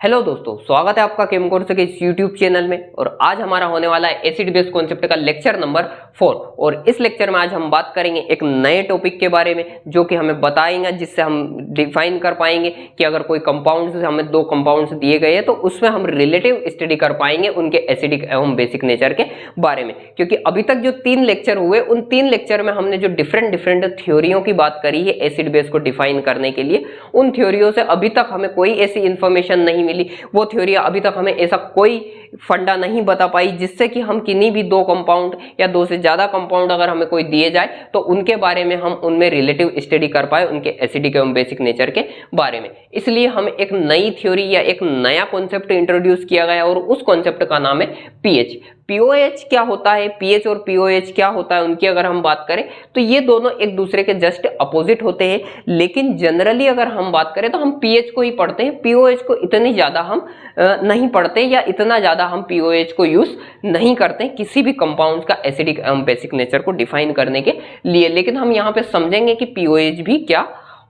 Hello दोस्तों, स्वागत है आपका केम कोर्स के इस यूट्यूब चैनल में। और आज हमारा होने वाला है एसिड बेस कॉन्सेप्ट का लेक्चर नंबर 4। और इस लेक्चर में आज हम बात करेंगे एक नए टॉपिक के बारे में जो कि हमें बताएंगे, जिससे हम डिफाइन कर पाएंगे कि अगर कोई कंपाउंड्स हमें दो कंपाउंड्स दिए गए हैं तो उसमें हम रिलेटिव स्टडी कर पाएंगे उनके एसिडिक एवं बेसिक नेचर के बारे में। क्योंकि अभी तक जो 3 लेक्चर हुए उन 3 लेक्चर में हमने जो डिफरेंट थ्योरियों की बात करी है एसिड बेस को डिफाइन करने के लिए, उन थ्योरियों से अभी तक हमें कोई ऐसी इंफॉर्मेशन नहीं मिली, वो थ्योरी अभी तक हमें ऐसा कोई फंडा नहीं बता पाई जिससे कि हम किन्हीं भी दो कंपाउंड या दो से ज्यादा कंपाउंड अगर हमें कोई दिए जाए तो उनके बारे में हम उनमें रिलेटिव स्टडी कर पाए उनके एसिडिक एवं बेसिक नेचर के बारे में। इसलिए हम एक नई थ्योरी या एक नया कॉन्सेप्ट इंट्रोड्यूस किया गया और उस कॉन्सेप्ट का नाम है पीएच। पीओएच क्या होता है, पीएच और पीओएच क्या होता है, उनकी अगर हम बात करें तो ये दोनों एक दूसरे के जस्ट अपोजिट होते हैं। लेकिन जनरली अगर हम बात करें तो हम पीएच को ही पढ़ते हैं, पीओएच को इतनी ज्यादा हम नहीं पढ़ते या इतना ज्यादा हम पीओएच को यूज नहीं करते किसी भी कंपाउंड का एसिडिक एवं बेसिक नेचर को डिफाइन करने के लिए। लेकिन हम यहाँ पे समझेंगे कि पीओएच भी क्या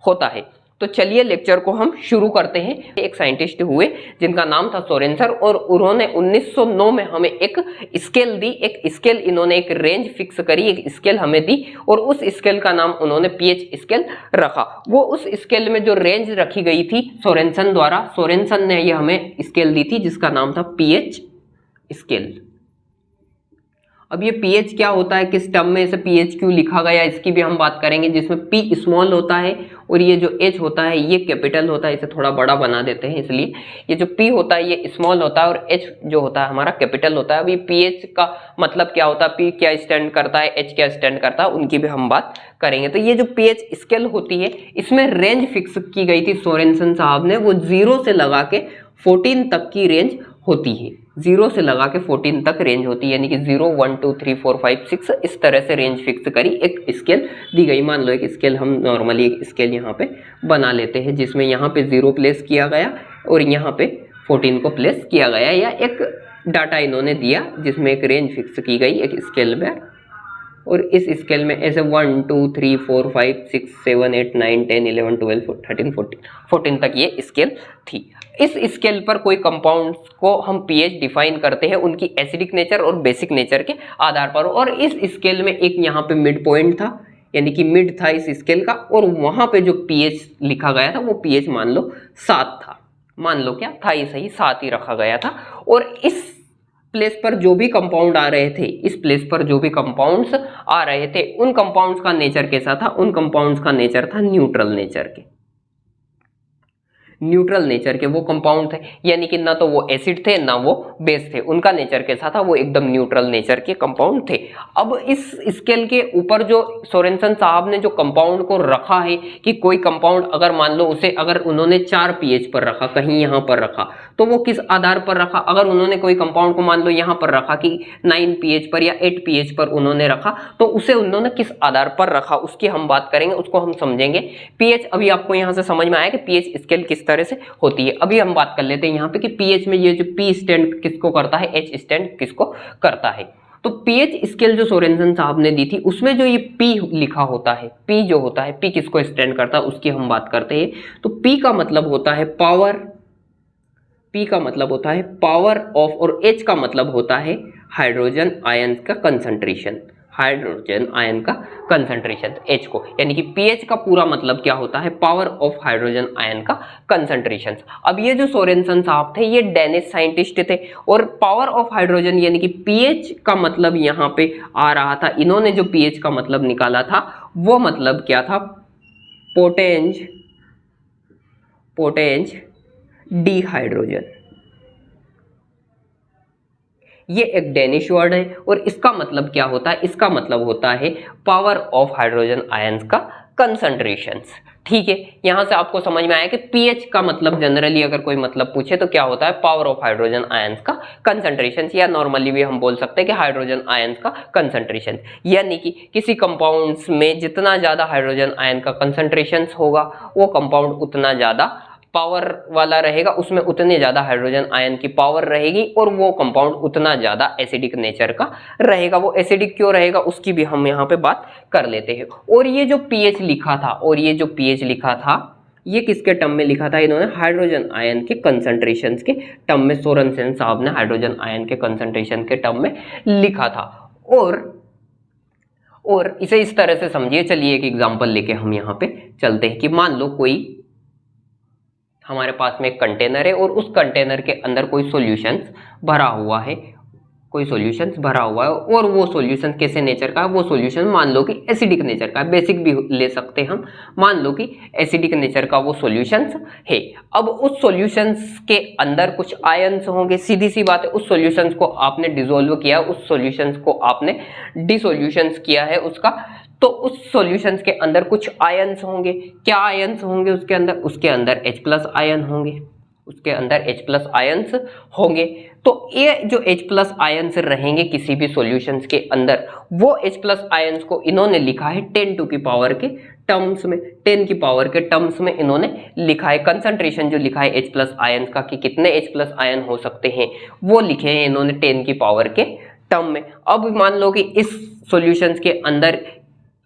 होता है। तो चलिए लेक्चर को हम शुरू करते हैं। एक साइंटिस्ट हुए जिनका नाम था सोरेनसन और उन्होंने 1909 में हमें एक स्केल दी, एक स्केल इन्होंने एक रेंज फिक्स करी, एक स्केल हमें दी और उस स्केल का नाम उन्होंने पीएच स्केल रखा। वो उस स्केल में जो रेंज रखी गई थी सोरेनसन द्वारा, सोरेनसन ने ये हमें स्केल दी थी जिसका नाम था पीएच स्केल। अब ये पीएच क्या होता है, किस टर्म में इसे पीएच क्यों लिखा गया, इसकी भी हम बात करेंगे, जिसमें पी स्मॉल होता है और ये जो एच होता है ये कैपिटल होता है। इसे थोड़ा बड़ा बना देते हैं, इसलिए ये जो पी होता है ये स्मॉल होता है और एच जो होता है हमारा कैपिटल होता है। अब ये पीएच का मतलब क्या होता है, पी क्या स्टैंड करता है, एच क्या स्टैंड करता है, उनकी भी हम बात करेंगे। तो ये जो पीएच स्केल होती है इसमें रेंज फिक्स की गई थी सोरेनसन साहब ने, वो 0 से लगा के 14 तक की रेंज होती है। 0 से लगा के 14 तक रेंज होती है, यानी कि 0 1 2 3 4 5 6 इस तरह से रेंज फिक्स करी, एक स्केल दी गई। मान लो एक स्केल, हम नॉर्मली एक स्केल यहाँ पे बना लेते हैं जिसमें यहाँ पे 0 प्लेस किया गया और यहाँ पे 14 को प्लेस किया गया, या एक डाटा इन्होंने दिया जिसमें एक रेंज फिक्स की गई एक स्केल में। और इस स्केल में ऐसे 1 2 3 4 5 6 7 8 9 10 11 12 13 14 तक ये स्केल थी। इस स्केल पर कोई कंपाउंड्स को हम पीएच डिफाइन करते हैं उनकी एसिडिक नेचर और बेसिक नेचर के आधार पर। और इस स्केल में एक यहाँ पे मिड पॉइंट था, यानी कि मिड था इस स्केल का, और वहां पे जो पीएच लिखा गया था वो पीएच मान लो 7 था। मान लो क्या था, ये सही 7 ही रखा गया था। और इस प्लेस पर जो भी कंपाउंड आ रहे थे, इस प्लेस पर जो भी कंपाउंड्स आ रहे थे उन कंपाउंड्स का नेचर कैसा था, उन कंपाउंड्स का नेचर था न्यूट्रल नेचर के। न्यूट्रल नेचर के वो कंपाउंड थे, यानी कि ना तो वो एसिड थे ना वो बेस थे, उनका नेचर कैसा था, वो एकदम न्यूट्रल नेचर के कंपाउंड थे। अब इस स्केल के ऊपर जो सोरेनसन साहब ने जो कंपाउंड को रखा है कि कोई कंपाउंड अगर मान लो उसे अगर उन्होंने 4 पीएच पर रखा, कहीं यहाँ पर रखा, तो वो किस आधार पर रखा। अगर उन्होंने कोई कंपाउंड को मान लो यहाँ पर रखा कि 9 पीएच पर या 8 पीएच पर उन्होंने रखा, तो उसे उन्होंने किस आधार पर रखा उसकी हम बात करेंगे, उसको हम समझेंगे। पीएच अभी आपको यहाँ से समझ में आया कि पीएच स्केल किस तरह से होती है। अभी हम बात कर लेते हैं यहाँ पे कि पीएच में ये जो पी स्टैंड किसको करता है, एच स्टैंड किसको करता है। तो पीएच स्केल जो सोरेनसन साहब ने दी थी उसमें जो ये पी लिखा होता है, पी जो होता है, पी किसको स्टैंड करता है उसकी हम बात करते हैं। तो पी का मतलब होता है पावर, पी का मतलब होता है पावर ऑफ, और एच का मतलब होता है हाइड्रोजन आयन का कंसंट्रेशन, हाइड्रोजन आयन का कंसंट्रेशन एच को, यानी कि पीएच का पूरा मतलब क्या होता है, पावर ऑफ हाइड्रोजन आयन का कंसंट्रेशन। अब ये जो सोरेनसन साहब थे ये डेनिश साइंटिस्ट थे और पावर ऑफ हाइड्रोजन यानी कि पीएच का मतलब यहाँ पे आ रहा था, इन्होंने जो पीएच का मतलब निकाला था वो मतलब क्या था, पोटेंज डिहाइड्रोजन। ये एक डेनिश वर्ड है और इसका मतलब क्या होता है, इसका मतलब होता है पावर ऑफ हाइड्रोजन आयंस का कंसंट्रेशंस। ठीक है, यहां से आपको समझ में आया कि पीएच का मतलब जनरली अगर कोई मतलब पूछे तो क्या होता है, पावर ऑफ हाइड्रोजन आयंस का कंसंट्रेशन, या नॉर्मली भी हम बोल सकते हैं कि हाइड्रोजन आयंस का कंसंट्रेशन। यानी कि किसी कंपाउंड्स में जितना ज्यादा हाइड्रोजन आयन का कंसंट्रेशन होगा वो कंपाउंड उतना ज्यादा पावर वाला रहेगा, उसमें उतने ज्यादा हाइड्रोजन आयन की पावर रहेगी और वो कंपाउंड उतना ज्यादा एसिडिक नेचर का रहेगा। वो एसिडिक क्यों रहेगा उसकी भी हम यहाँ पे बात कर लेते हैं। और ये जो पीएच लिखा था, और ये जो पीएच लिखा था ये किसके टर्म में लिखा था इन्होंने, हाइड्रोजन आयन के कंसंट्रेशन के टर्म में, सोरेनसेन साहब ने हाइड्रोजन आयन के कंसंट्रेशन के टर्म में लिखा था। और इसे इस तरह से समझिए, चलिए एक एग्जांपल लेके हम यहाँ पे चलते हैं कि मान लो कोई हमारे पास में एक कंटेनर है और उस कंटेनर के अंदर कोई सॉल्यूशंस भरा हुआ है, कोई सॉल्यूशंस भरा हुआ है, और वो सॉल्यूशन कैसे नेचर का है, वो सॉल्यूशन मान लो कि एसिडिक नेचर का है, बेसिक भी ले सकते हैं हम, मान लो कि एसिडिक नेचर का वो सॉल्यूशंस है। अब उस सॉल्यूशंस के अंदर कुछ आयंस होंगे, सीधी सी बात है, उस सॉल्यूशंस को आपने डिसॉल्व किया, उस सॉल्यूशंस को आपने डिसॉल्यूशंस किया है उसका, तो उस सॉल्यूशंस के अंदर कुछ आयंस होंगे। क्या आयंस होंगे उसके अंदर, उसके अंदर H+ आयन होंगे, उसके अंदर H+ आयंस होंगे। तो ये जो H+ आयंस रहेंगे किसी भी सॉल्यूशंस के अंदर, वो H+ आयंस को इन्होंने लिखा है 10 टू की पावर के टर्म्स में, 10 की पावर के टर्म्स में इन्होंने लिखा है। कंसंट्रेशन जो लिखा है H+ आयंस का कि कितने H+ आयन हो सकते हैं, वो लिखे हैं इन्होंने 10 की पावर के टर्म में। अब मान लो कि इस सॉल्यूशंस के अंदर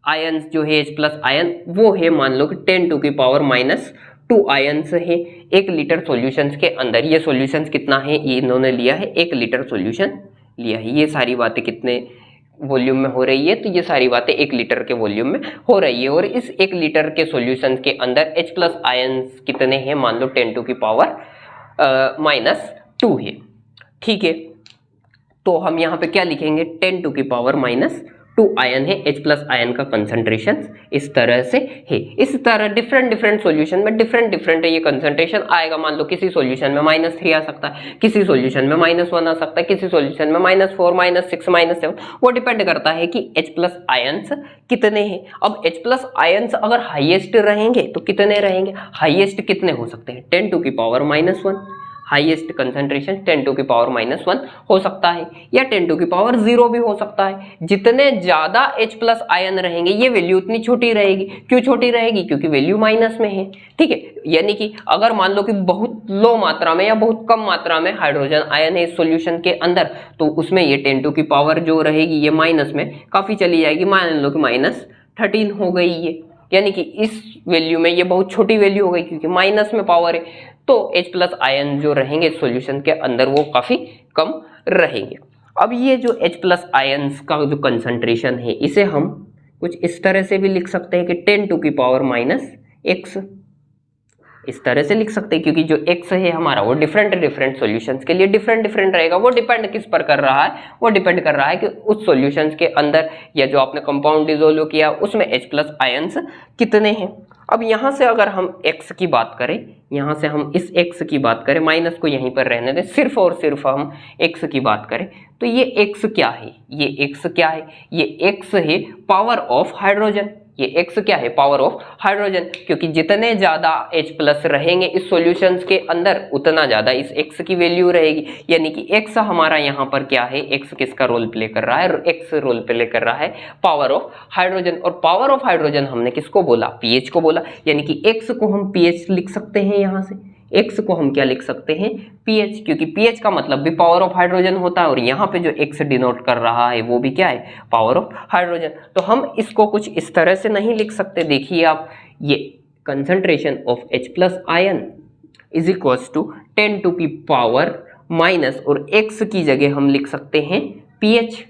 आयंस जो है H+ आयन, वो है मान लो कि 10 टू की पावर -2 आयंस है 1 लीटर सॉल्यूशंस के अंदर। ये सॉल्यूशंस कितना है, ये इन्होंने लिया है 1 लीटर सॉल्यूशन लिया है। ये सारी बातें कितने वॉल्यूम में हो रही है, तो ये सारी बातें 1 लीटर के वॉल्यूम में हो रही है। और इस 1 लीटर के सॉल्यूशन के अंदर H+ आयंस कितने हैं, मान लो 10 टू की पावर -2 है। ठीक है, तो हम यहाँ पे क्या लिखेंगे, 10 टू की पावर -2 आयन है, H+ आयन का कंसंट्रेशन इस तरह से है। इस तरह डिफरेंट सॉल्यूशन में डिफरेंट ये कंसंट्रेशन आएगा। मान लो किसी सॉल्यूशन में -3 आ सकता है, किसी सॉल्यूशन में -1 आ सकता है, किसी सॉल्यूशन में -4, -6, -7, वो डिपेंड करता है कि H+ आयंस कितने हैं। अब H+ आयंस अगर हाईएस्ट रहेंगे तो कितने रहेंगे, हाईएस्ट कितने हो सकते हैं, 10 टू की पावर -1, हाईएस्ट कंसंट्रेशन 10 टू की पावर -1 हो सकता है, या 10 टू की पावर 0 भी हो सकता है। जितने ज्यादा H+ आयन रहेंगे ये वैल्यू उतनी छोटी रहेगी। क्यों छोटी रहेगी, क्योंकि वैल्यू माइनस में है। ठीक है, यानी कि अगर मान लो कि बहुत लो मात्रा में या बहुत कम मात्रा में हाइड्रोजन आयन है इस सॉल्यूशन के अंदर, तो उसमें ये 10 टू की पावर जो रहेगी ये माइनस में काफी चली जाएगी, मान लो कि -13 हो गई ये, यानी कि इस वैल्यू में ये बहुत छोटी वैल्यू हो गई क्योंकि माइनस में पावर है। तो H+ आयन जो रहेंगे सॉल्यूशन के अंदर वो काफी कम रहेंगे। अब ये जो H+ आयंस का जो कंसंट्रेशन है इसे हम कुछ इस तरह से भी लिख सकते हैं कि 10 टू की पावर -x, इस तरह से लिख सकते हैं, क्योंकि जो x है हमारा वो डिफरेंट सॉल्यूशंस के लिए डिफरेंट रहेगा। वो डिपेंड किस पर कर रहा है, वो डिपेंड कर रहा है कि उस सॉल्यूशंस के अंदर या जो आपने कंपाउंड डिसॉल्व किया उसमें H+ आयंस कितने हैं। अब यहाँ से अगर हम x की बात करें, यहाँ से हम इस x की बात करें, माइनस को यहीं पर रहने दें, सिर्फ और सिर्फ हम x की बात करें, तो ये x क्या है, ये x क्या है, ये x है पावर ऑफ हाइड्रोजन। ये x क्या है, पावर ऑफ हाइड्रोजन, क्योंकि जितने ज्यादा H+ रहेंगे इस सॉल्यूशंस के अंदर उतना ज्यादा इस x की वैल्यू रहेगी। यानी कि x हमारा यहाँ पर क्या है, x किसका रोल प्ले कर रहा है, x रोल प्ले कर रहा है पावर ऑफ हाइड्रोजन। और पावर ऑफ हाइड्रोजन हमने किसको बोला, pH को बोला, यानी कि x को हम pH लिख सकते हैं। यहाँ से x को हम क्या लिख सकते हैं, pH, क्योंकि pH का मतलब भी पावर ऑफ हाइड्रोजन होता है, और यहाँ पे जो x डिनोट कर रहा है वो भी क्या है, पावर ऑफ हाइड्रोजन। तो हम इसको कुछ इस तरह से नहीं लिख सकते, देखिए आप, ये concentration of H+ ion is equals to 10 to की पावर माइनस, और x की जगह हम लिख सकते हैं pH,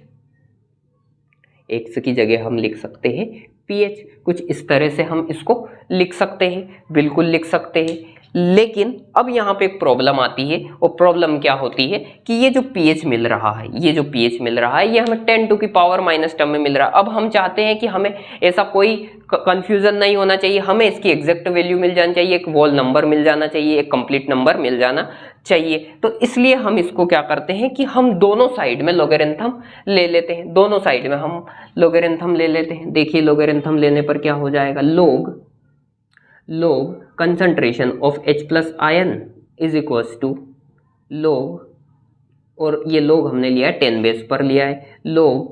x की जगह हम लिख सकते हैं pH, कुछ इस तरह से हम इसको लिख सकते हैं, बिल्कुल लिख सकते हैं। लेकिन अब यहाँ पे एक प्रॉब्लम आती है, और प्रॉब्लम क्या होती है कि ये जो pH मिल रहा है, ये जो pH मिल रहा है ये हमें 10 टू की पावर माइनस टर्म में मिल रहा है। अब हम चाहते हैं कि हमें ऐसा कोई कंफ्यूजन नहीं होना चाहिए, हमें इसकी एग्जैक्ट वैल्यू मिल जानी चाहिए, एक वोल नंबर मिल जाना चाहिए, एक कंप्लीट नंबर मिल जाना चाहिए। तो इसलिए हम इसको क्या करते हैं कि हम दोनों साइड में लोगरिथम ले लेते हैं, दोनों साइड में हम लोगरिथम ले लेते हैं। देखिए लोगरिथम लेने पर क्या हो जाएगा, log concentration of H+ ion is equals to log, और ये log हमने लिया है 10 बेस पर लिया है, log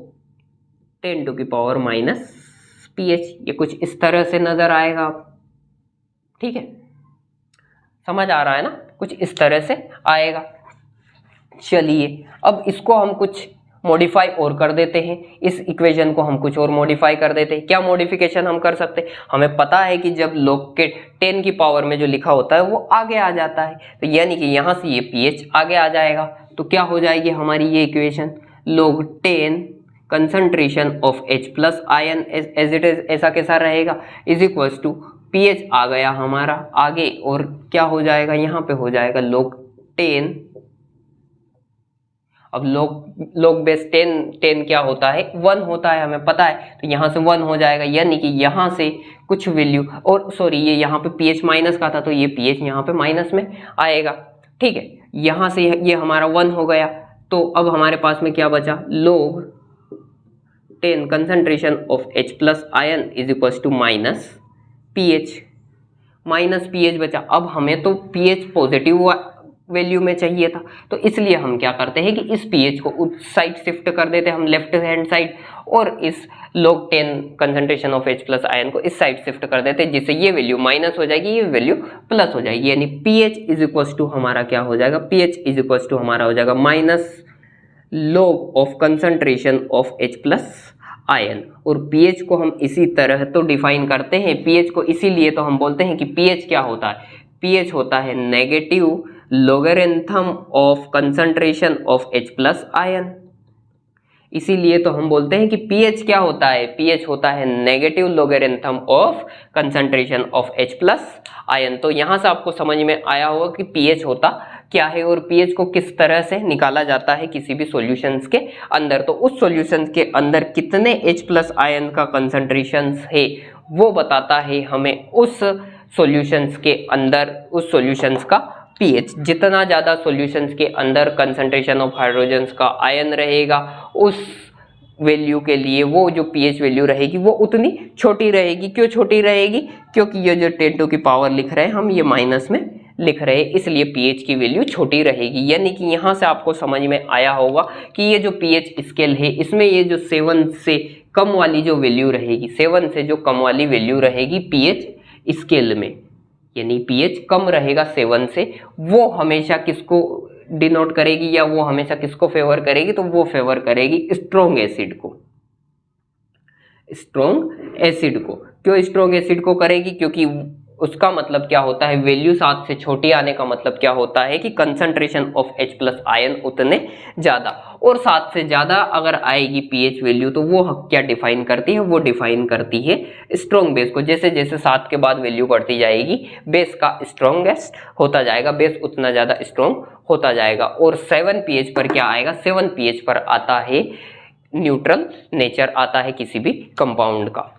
10 टू की पावर माइनस pH, ये कुछ इस तरह से नजर आएगा। ठीक है, समझ आ रहा है ना, कुछ इस तरह से आएगा। चलिए अब इसको हम कुछ मॉडिफाई और कर देते हैं, इस इक्वेशन को हम कुछ और मॉडिफाई कर देते हैं। क्या मॉडिफिकेशन हम कर सकते हैं? हमें पता है कि जब log के 10 की पावर में जो लिखा होता है वो आगे आ जाता है, तो यानी कि यहाँ से ये pH आगे आ जाएगा। तो क्या हो जाएगी हमारी ये equation, log 10 concentration of H plus ion as it is ऐसा कैसा रहेगा, इज इक्वल टू pH आ गया हमारा आगे, और क्या हो जाएगा यहाँ पे हो जाएगा log 10। अब log बेस 10 क्या होता है, 1 होता है, हमें पता है, तो यहाँ से 1 हो जाएगा, यानी कि यहाँ से कुछ वैल्यू, और सॉरी ये यहाँ पे pH माइनस का था तो ये pH यहाँ पे माइनस में आएगा। ठीक है, यहाँ से ये हमारा 1 हो गया, तो अब हमारे पास में क्या बचा, log 10 concentration of H plus ion is equal to minus pH बचा। अब हमें तो pH पॉजिटिव वैल्यू में चाहिए था, तो इसलिए हम क्या करते हैं कि इस pH को उस साइड शिफ्ट कर देते हैं हम, लेफ्ट हैंड साइड, और इस log 10 concentration of H plus ion को इस साइड शिफ्ट कर देते हैं, जिससे ये वैल्यू माइनस हो जाएगी, ये वैल्यू प्लस हो जाएगी, यानी pH इज इक्वल टू हमारा क्या हो जाएगा, pH इज इक्वल टू हमारा हो जाएगा minus log of concentration of H plus ion. और pH को हम इसी तरह तो डिफाइन करते हैं, pH को इसीलिए तो हम बोलते हैं कि pH क्या होता है, pH होता है negative logarithm of concentration of H plus ion. इसीलिए तो हम बोलते हैं कि pH क्या होता है, pH होता है negative logarithm of concentration of H plus ion. तो यहाँ से आपको समझ में आया होगा कि pH होता क्या है और pH को किस तरह से निकाला जाता है किसी भी सॉल्यूशंस के अंदर। तो उस सॉल्यूशंस के अंदर कितने H प्लस आयन का कंसंट्रेशन है वो बताता है हमें उस सॉल्यूशंस के अंदर, उस सॉल्यूशंस का pH। जितना ज़्यादा सॉल्यूशंस के अंदर कंसंट्रेशन ऑफ हाइड्रोजन्स का आयन रहेगा, उस वैल्यू के लिए वो जो pH वैल्यू रहेगी वो उतनी छोटी रहेगी। क्यों छोटी रहेगी, क्योंकि ये जो 10 टू की पावर लिख रहे हैं हम, ये माइनस में लिख रहे हैं, इसलिए pH की वैल्यू छोटी रहेगी। यानी कि यहाँ से आपको समझ में आया होगा कि ये जो pH स्केल है, इसमें ये जो 7 से कम वाली जो वैल्यू रहेगी, 7 से जो कम वाली वैल्यू रहेगी pH स्केल में, यानी pH कम रहेगा 7 से, वो हमेशा किसको डिनोट करेगी या वो हमेशा किसको फेवर करेगी, तो वो फेवर करेगी स्ट्रॉन्ग एसिड को। स्ट्रॉन्ग एसिड को क्यों स्ट्रॉन्ग एसिड को करेगी, क्योंकि उसका मतलब क्या होता है, वैल्यू 7 से छोटी आने का मतलब क्या होता है कि concentration of H plus ion उतने ज़्यादा, और 7 से ज़्यादा अगर आएगी pH वैल्यू तो वो क्या डिफाइन करती है, वो डिफाइन करती है स्ट्रॉन्ग बेस को। जैसे जैसे 7 के बाद वैल्यू बढ़ती जाएगी, बेस का स्ट्रॉन्गेस्ट होता जाएगा, बेस उतना ज़्यादा स्ट्रॉन्ग होता जाएगा। और 7 pH पर क्या आएगा, 7 pH पर आता है न्यूट्रल नेचर, आता है किसी भी कंपाउंड का।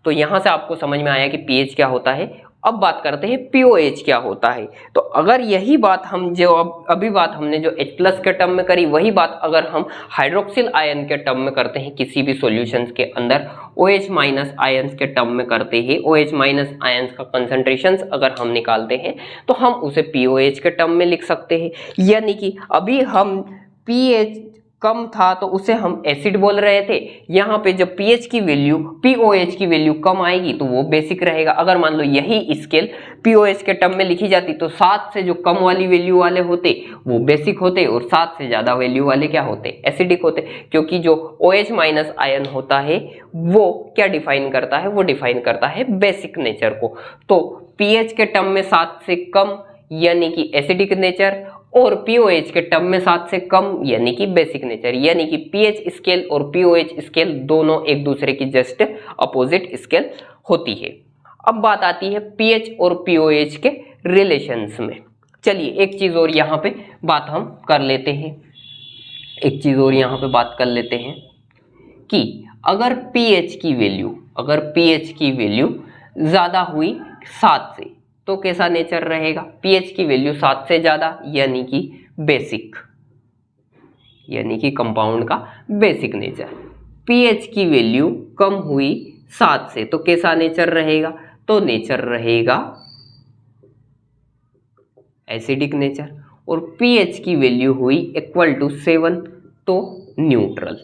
तो यहाँ से आपको समझ में आया कि pH क्या होता है। अब बात करते हैं pOH क्या होता है। तो अगर यही बात हम जो अभी बात हमने जो H प्लस के टर्म में करी, वही बात अगर हम हाइड्रोक्सिल आयन के टर्म में करते हैं किसी भी सॉल्यूशंस के अंदर, OH माइनस आयन्स के टर्म में करते हैं, OH माइनस आयन्स का कंसंट्रेशंस अगर हम निकालते हैं तो हम उसे pOH के टर्म में लिख सकते हैं। यानी कि अभी हम pH कम था तो उसे हम एसिड बोल रहे थे, यहाँ पे जब pH की वैल्यू pOH की वैल्यू कम आएगी तो वो बेसिक रहेगा। अगर मान लो यही स्केल pOH के टर्म में लिखी जाती तो 7 से जो कम वाली वैल्यू वाले होते वो बेसिक होते, और 7 से ज़्यादा वैल्यू वाले क्या होते, एसिडिक होते। क्योंकि जो OH माइनस आयन होता है वो क्या डिफाइन करता है, वो डिफाइन करता है बेसिक नेचर को। तो pH के टर्म में 7 से कम यानी कि एसिडिक नेचर, और pOH के टर्म में 7 से कम यानी कि बेसिक नेचर। यानी कि pH स्केल और pOH स्केल दोनों एक दूसरे की जस्ट अपोजिट स्केल होती है। अब बात आती है pH और pOH के रिलेशंस में। चलिए एक चीज और यहाँ पे बात हम कर लेते हैं, एक चीज और यहाँ पे बात कर लेते हैं कि अगर pH की वैल्यू ज्यादा हुई 7 से तो कैसा नेचर रहेगा, pH की वैल्यू 7 से ज्यादा यानी कि बेसिक, यानी कि कंपाउंड का बेसिक नेचर। pH की वैल्यू कम हुई 7 से तो कैसा नेचर रहेगा, तो नेचर रहेगा एसिडिक नेचर। और pH की वैल्यू हुई इक्वल टू 7 तो न्यूट्रल।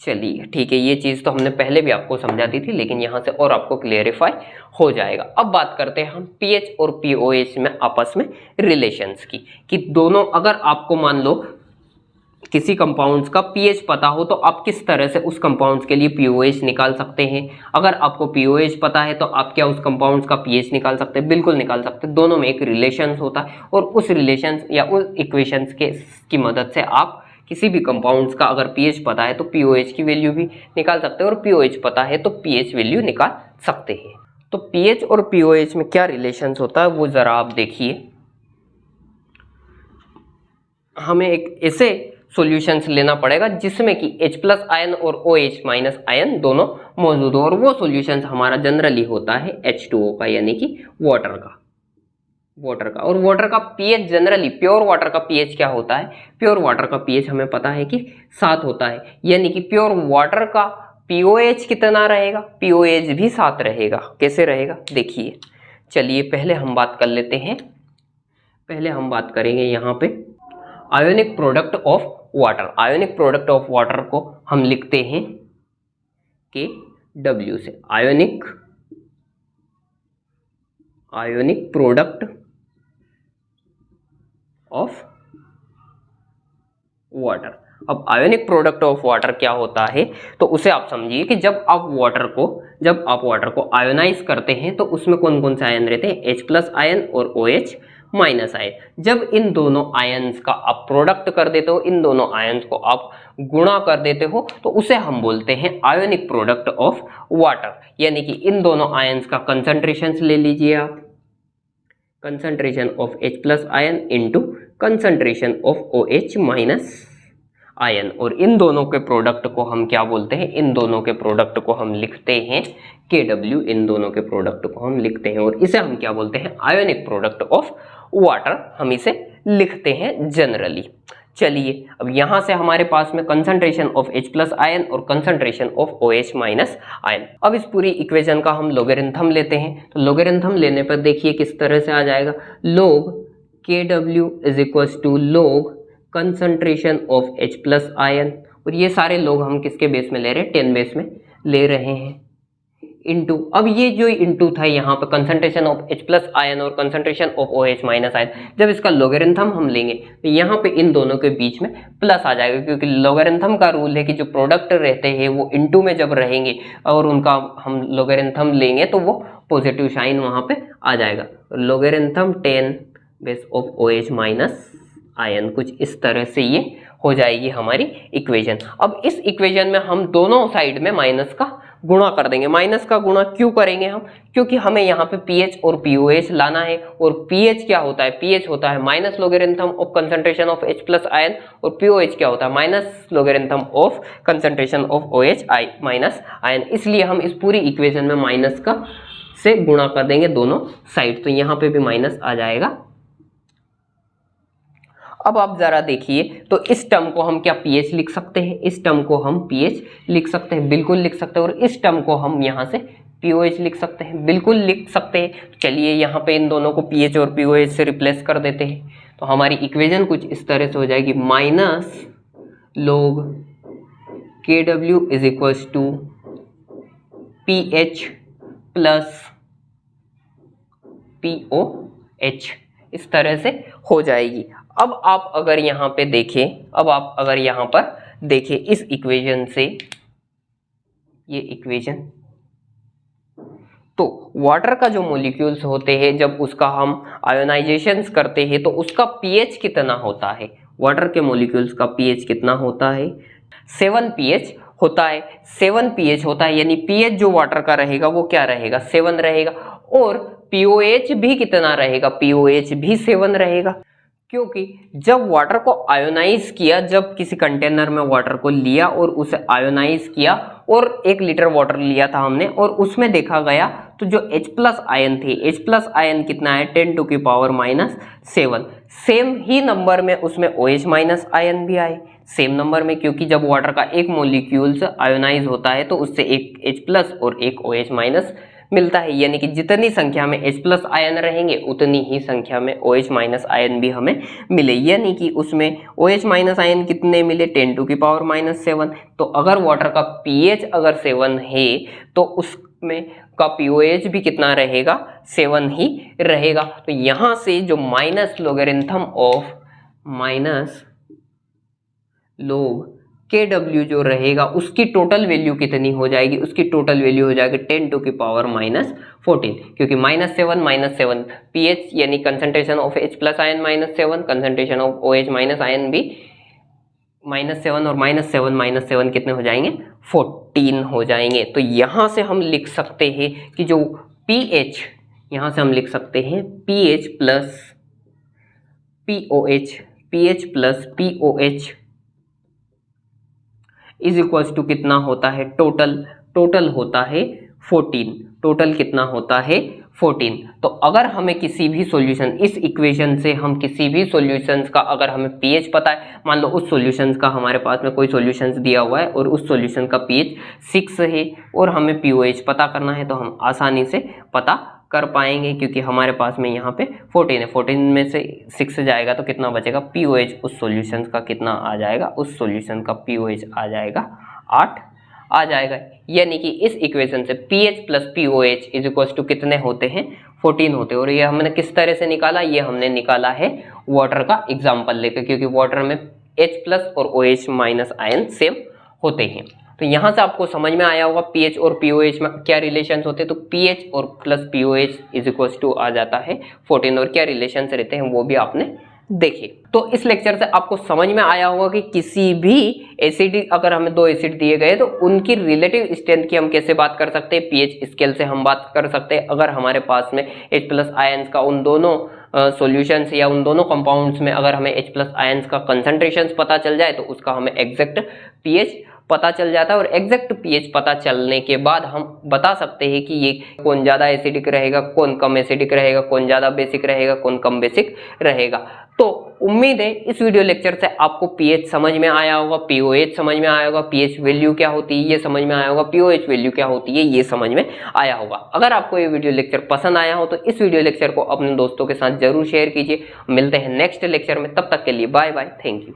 चलिए ठीक है, ये चीज तो हमने पहले भी आपको समझा दी थी, लेकिन यहाँ से और आपको क्लियरिफाई हो जाएगा। अब बात करते हैं हम pH और pOH में आपस में रिलेशंस की, कि दोनों अगर आपको मान लो किसी कंपाउंड्स का पीएच पता हो तो आप किस तरह से उस कंपाउंड्स के लिए पीओएच निकाल सकते हैं। अगर आपको पीओएच पता है तो आप क्या उस कंपाउंड्स का पीएच निकाल सकते हैं? बिल्कुल निकाल सकते हैं। दोनों में एक रिलेशन होता है और उस रिलेशन या उस इक्वेशंस के की मदद से आप किसी भी कंपाउंड्स का अगर पीएच पता है तो पीओएच की वैल्यू भी निकाल सकते हैं और पीओएच पता है तो पीएच वैल्यू निकाल सकते हैं। तो पीएच और पीओएच में क्या रिलेशन होता है वो जरा आप देखिए। हमें एक ऐसे सॉल्यूशंस लेना पड़ेगा जिसमें कि H+ आयन और OH- आयन दोनों मौजूद हो और वो सॉल्यूशंस हमारा जनरली होता है H2O का यानी कि वाटर का। और वाटर का पीएच जनरली प्योर वाटर का पीएच क्या होता है? प्योर वाटर का पीएच हमें पता है कि 7 होता है, यानी कि प्योर वाटर का पीओएच कितना रहेगा? पीओएच भी 7 रहेगा। कैसे रहेगा देखिए। चलिए पहले हम बात कर लेते हैं। पहले हम बात करेंगे यहाँ पे ionic product of water. Ionic product of water को हम लिखते हैं KW से। Ionic product of water. अब आयोनिक प्रोडक्ट ऑफ वाटर क्या होता है तो उसे आप समझिए कि जब आप वाटर को आयोनाइज करते हैं तो उसमें कौन कौन से आयन रहते हैं? H+ आयन और OH- आयन। जब इन दोनों आयन्स का आप प्रोडक्ट कर देते हो, इन दोनों आयन्स को आप गुणा कर देते हो तो उसे हम बोलते हैं आयोनिक प्रोडक्ट ऑफ वाटर। यानी कि इन दोनों आयन्स का कंसंट्रेशन ले लीजिए आप, concentration of H+ ion into concentration of OH- ion, और इन दोनों के प्रोडक्ट को हम क्या बोलते हैं? इन दोनों के प्रोडक्ट को हम लिखते हैं KW। इन दोनों के प्रोडक्ट को हम लिखते हैं और इसे हम क्या बोलते हैं? आयोनिक प्रोडक्ट ऑफ वाटर हम इसे लिखते हैं जनरली। चलिए अब यहां से हमारे पास में कंसंट्रेशन ऑफ H+ आयन और कंसंट्रेशन ऑफ OH- आयन। अब इस पूरी इक्वेशन का हम लोगरिथम लेते हैं। तो लोगरिथम लेने पर देखिए किस तरह से आ जाएगा। log KW is equal to log concentration of H+ ion, और ये सारे लोग हम किसके बेस में ले रहे हैं? 10 बेस में ले रहे हैं, इनटू, अब ये जो इनटू था यहाँ पे कंसंट्रेशन ऑफ H+ आयन और कंसंट्रेशन ऑफ OH- आयन, जब इसका लोगरिथम हम लेंगे तो यहाँ पे इन दोनों के बीच में प्लस आ जाएगा, क्योंकि लोगरिथम का रूल है कि जो प्रोडक्ट रहते हैं वो इनटू में जब रहेंगे और उनका हम लोगरिथम लेंगे तो वो पॉजिटिव साइन वहाँ पे आ जाएगा। Logarithm 10 base of OH- ion, कुछ इस तरह से ये हो जाएगी हमारी इक्वेशन। अब इस इक्वेशन में हम दोनों साइड में माइनस का गुणा कर देंगे। माइनस का गुणा क्यों करेंगे हम? क्योंकि हमें यहाँ पे पीएच और पीओएच लाना है, और पीएच क्या होता है? पीएच होता है minus logarithm of concentration of H+ ion, और पीओएच क्या होता है? Minus logarithm of concentration of OH- ion. इसलिए हम इस पूरी इक्वेशन में माइनस का से गुणा कर देंगे दोनों साइड, तो यहाँ पे भी माइनस आ जाएगा। अब आप जरा देखिए, तो इस टर्म को हम क्या पीएच लिख सकते हैं? इस टर्म को हम पीएच लिख सकते हैं, बिल्कुल लिख सकते हैं, और इस टर्म को हम यहाँ से पीओएच लिख सकते हैं, बिल्कुल लिख सकते हैं। चलिए यहाँ पे इन दोनों को पीएच और पीओएच से रिप्लेस कर देते हैं, तो हमारी इक्वेशन कुछ इस तरह से हो जाएगी। Minus log KW is equal to PH plus POH, इस तरह से हो जाएगी। अब आप अगर यहाँ पे देखें, अब आप अगर यहाँ पर देखें इस इक्वेशन से, ये इक्वेशन, तो वाटर का जो मॉलिक्यूल्स होते हैं जब उसका हम आयोनाइजेशन करते हैं तो उसका पीएच कितना होता है? वाटर के मॉलिक्यूल्स का पीएच कितना होता है? 7 pH होता है। 7 pH होता है, यानी पीएच जो वाटर का रहेगा वो क्या रहेगा? 7 रहेगा। और पीओएच भी कितना रहेगा? पीओएच भी 7 रहेगा, क्योंकि जब वाटर को आयोनाइज किया, जब किसी कंटेनर में वाटर को लिया और उसे आयोनाइज किया, और 1 लीटर वाटर लिया था हमने और उसमें देखा गया तो जो H+ आयन थे, H+ आयन कितना है? 10 टू की पावर -7। सेम ही नंबर में उसमें OH- आयन भी आए, सेम नंबर में, क्योंकि जब वाटर का एक मॉलिक्यूल्स आयोनाइज होता है तो उससे एक H+ और एक OH- मिलता है, यानी कि जितनी संख्या में H+ आयन रहेंगे उतनी ही संख्या में OH- आयन भी हमें मिले, यानी कि उसमें OH- आयन कितने मिले? 10 टू की पावर -7। तो अगर वाटर का पीएच अगर 7 है तो उसमें का पीओएच भी कितना रहेगा? 7 ही रहेगा। तो यहां से जो minus logarithm of log KW जो रहेगा उसकी टोटल वैल्यू कितनी हो जाएगी, उसकी टोटल वैल्यू हो जाएगी 10 टू की पावर -14, क्योंकि -7 pH यानी concentration of H plus ion -7, concentration of OH minus ion भी -7 और -7 कितने हो जाएंगे, 14 हो जाएंगे। तो यहां से हम लिख सकते हैं कि जो pH, यहां से हम लिख सकते हैं pH plus POH, pH plus POH is equals to कितना होता है, टोटल होता है 14, टोटल कितना होता है 14। तो अगर हमें किसी भी सॉल्यूशन, इस इक्वेशन से हम किसी भी सॉल्यूशंस का अगर हमें pH पता है, मान लो उस सॉल्यूशंस का हमारे पास में कोई सॉल्यूशंस दिया हुआ है और उस सॉल्यूशन का pH 6 है और हमें POH पता करना है, तो हम आसानी से पता कर पाएंगे क्योंकि हमारे पास में यहाँ पे 14 है, 14 में से 6 जाएगा तो कितना बचेगा, POH उस सॉल्यूशन का कितना आ जाएगा, उस सॉल्यूशन का POH आ जाएगा 8 आ जाएगा। यानी कि इस इक्वेशन से pH plus POH is equal to कितने होते हैं, 14 होते हैं। और ये हमने किस तरह से निकाला, ये हमने निकाला है वाटर का एग्जाम्पल लेकर, क्योंकि वाटर में H प्लस और OH माइनस आयन सेम होते हैं। तो यहां से आपको समझ में आया होगा pH और POH में क्या रिलेशन होते हैं। तो pH और plus POH is equal to आ जाता है 14, और क्या रिलेशन रहते हैं वो भी आपने देखे। तो इस लेक्चर से आपको समझ में आया होगा कि किसी भी एसिड, अगर हमें दो एसिड दिए गए तो उनकी रिलेटिव स्ट्रेंथ की हम कैसे बात कर सकते हैं, pH स्केल से हम बात कर सकते हैं। अगर हमारे पास में H प्लस आयंस का उन दोनों सॉल्यूशंस या उन दोनों कंपाउंड्स में अगर हमें H प्लस आयंस का कंसंट्रेशन पता चल जाए तो उसका हमें एग्जैक्ट pH पता चल जाता है, और एग्जैक्ट pH पता चलने के बाद हम बता सकते हैं कि ये कौन ज़्यादा एसिडिक रहेगा, कौन कम एसिडिक रहेगा, कौन ज़्यादा बेसिक रहेगा, कौन कम बेसिक रहेगा। तो उम्मीद है इस वीडियो लेक्चर से आपको pH समझ में आया होगा, POH समझ में आया होगा, pH वैल्यू क्या होती है ये समझ में आया होगा, POH वैल्यू क्या होती है ये समझ में आया होगा। अगर आपको ये वीडियो लेक्चर पसंद आया हो तो इस वीडियो लेक्चर को अपने दोस्तों के साथ जरूर शेयर कीजिए। मिलते हैं नेक्स्ट लेक्चर में, तब तक के लिए बाय बाय, थैंक यू।